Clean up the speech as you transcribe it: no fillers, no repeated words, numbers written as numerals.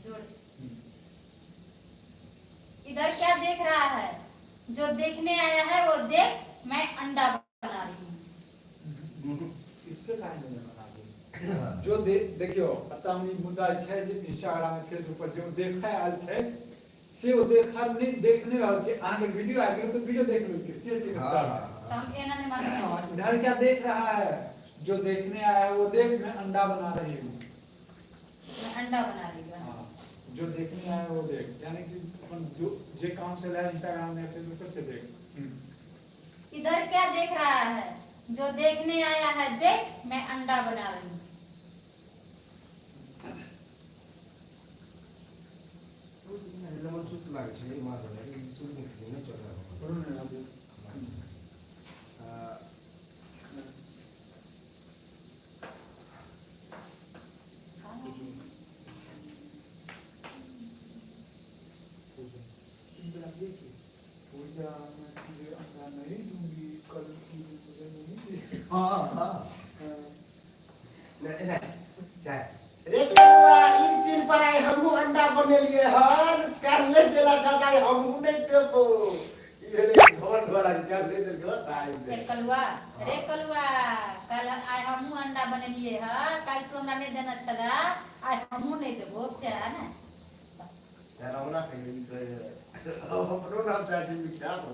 जोड़। इधर क्या देख रहा है? जो देखने आया है वो देख, मैं अंडा बना रही हूँ। इसके काहे नहीं बना रही? जो देखियो अतः हम ई मुद्दा छै जे इंस्टाग्राम में फेसबुक पर जो देखै आल छै से ओ देखा नहीं देखने रहल छै। अहाँ के वीडियो आ गेल तो वीडियो देख लो के से हम एना नहीं मानते हैं। इधर क्या देख रहा है? जो देखने आया है वो देख, मैं अंडा बना रही हूँ। मैं अंडा बना रही हूँ। हाँ, जो देखने आया है वो देख, यानी कि अपन जो जे काम से लाया इंस्टाग्राम में फेसबुक पर से देख। इधर क्या देख रहा है? जो देखने आया है देख, मैं अंडा बना रही हूँ। लेमन जूस लागे छै मार वाला ई शुरू में नहीं चल रहा है। करो ना आप। पूजा मैं तुझे अंडा नहीं दूंगी, कल की पूजा नहीं दी। हां हां नहीं जाए रे कौआ ई चीज पाए हमहु अंडा बनेलिए हन काल नहीं देला छता हमहु नहीं देबो ई भेले भवन वाला काल नहीं देल गो ताई दे रे कलुआ कल आय हमहू अंडा बनेलिए ह, कल तू हमरा नहीं देना छला, आय हमहू नहीं देबो से है ना। रौना कहियो ई अपनो नाम चाची विख्यात